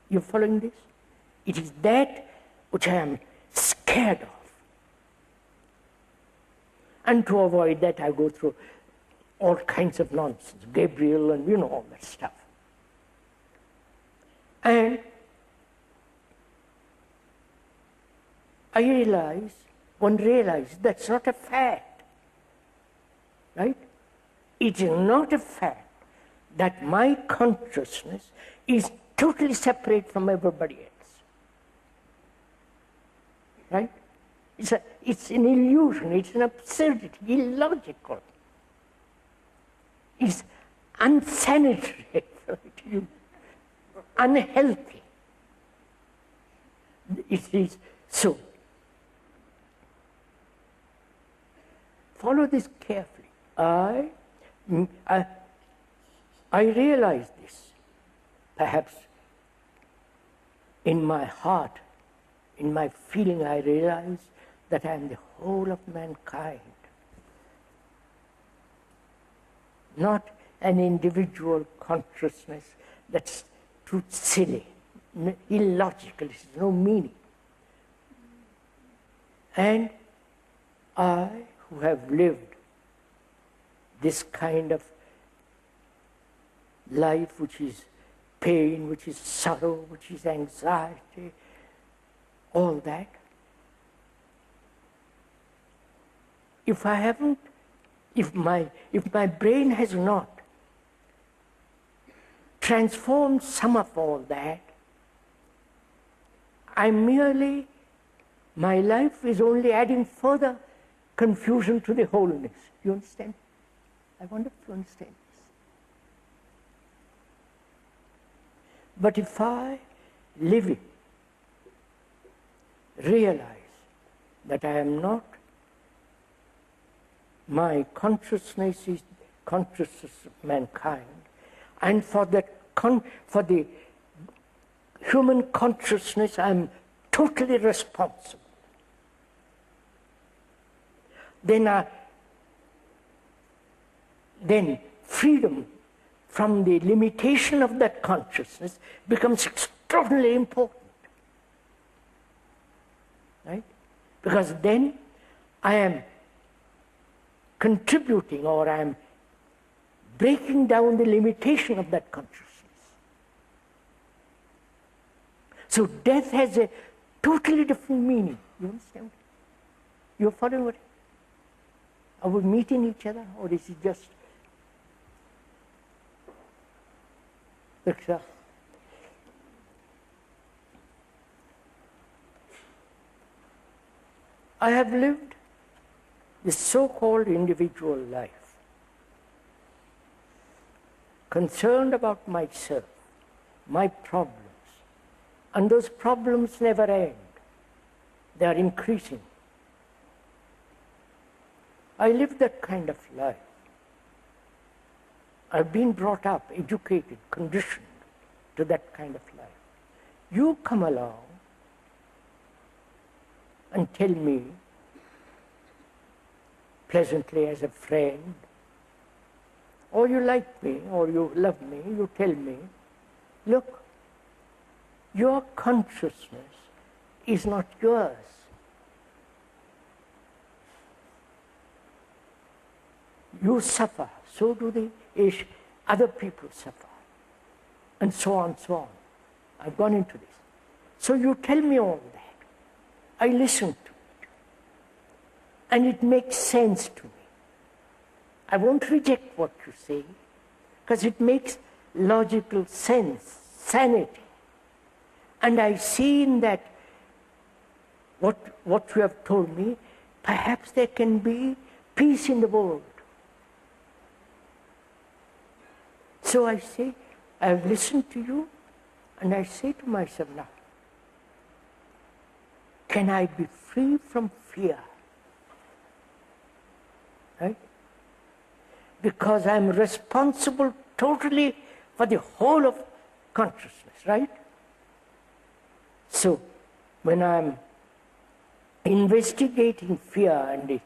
You following this? It is that which I am scared of. And to avoid that, I go through all kinds of nonsense, Gabriel and all that stuff. And one realizes that's not a fact, right? It is not a fact that my consciousness is totally separate from everybody else, right? It's an illusion, it's an absurdity, illogical. It's unsanitary, unhealthy. It is so. Follow this carefully. I realize this, perhaps in my heart, in my feeling, I realize that I am the whole of mankind, not an individual consciousness that's too silly, illogical, it has no meaning. And I, who have lived this kind of life, which is pain, which is sorrow, which is anxiety, all that, if my brain has not transformed some of all that, my life is only adding further confusion to the wholeness. You understand? I wonder if you understand this. But if I, living, realize that I am not, my consciousness is consciousness of mankind, and for the human consciousness I am totally responsible. Then freedom from the limitation of that consciousness becomes extraordinarily important, right? Because then I am contributing, or I am breaking down the limitation of that consciousness. So death has a totally different meaning. You understand? You're following what? Are we meeting each other, or is it just Riksha? I have lived this so-called individual life, concerned about myself, my problems, and those problems never end. They are increasing. I live that kind of life. I've been brought up, educated, conditioned to that kind of life. You come along and tell me, pleasantly as a friend, or you like me, or you love me, you tell me, look, your consciousness is not yours. You suffer, so do the other people suffer, and so on, so on. I've gone into this. So you tell me all that. I listen to it, and it makes sense to me. I won't reject what you say, because it makes logical sense, sanity. And I see in that what you have told me, perhaps there can be peace in the world. So I say, I have listened to you, and I say to myself now, can I be free from fear? Right? Because I am responsible totally for the whole of consciousness, right? So when I am investigating fear and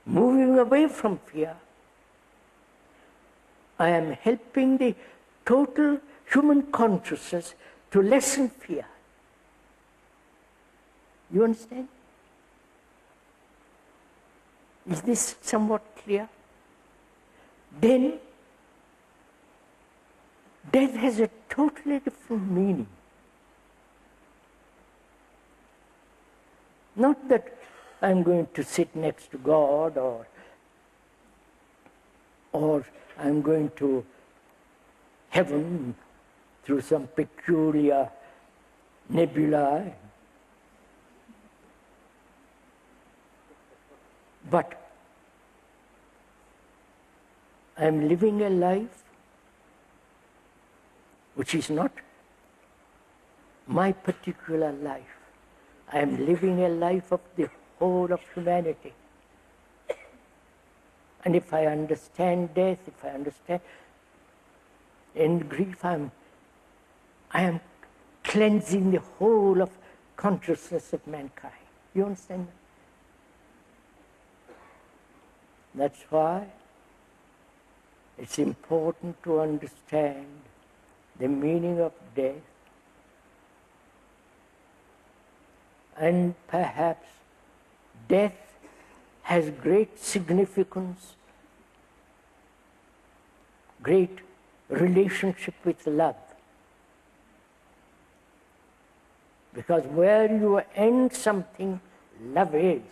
moving away from fear, I am helping the total human consciousness to lessen fear. You understand? Is this somewhat clear? Then death has a totally different meaning. Not that I'm going to sit next to God or I'm going to heaven through some peculiar nebula. But I'm living a life which is not my particular life. I am living a life of the whole of humanity. And if I understand death, if I understand in grief, I am cleansing the whole of consciousness of mankind. You understand that? That's why it's important to understand the meaning of death, and perhaps death has great significance, great relationship with love. Because where you end something, love is.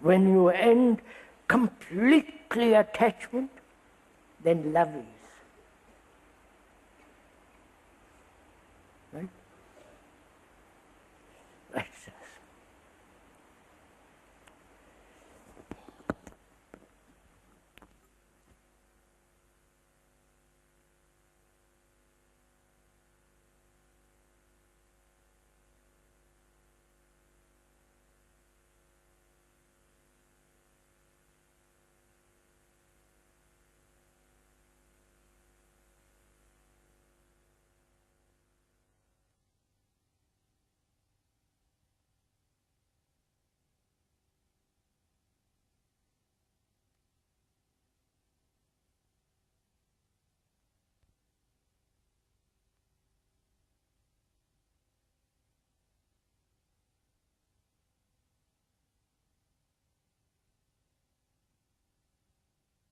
When you end completely attachment, then love is. Right?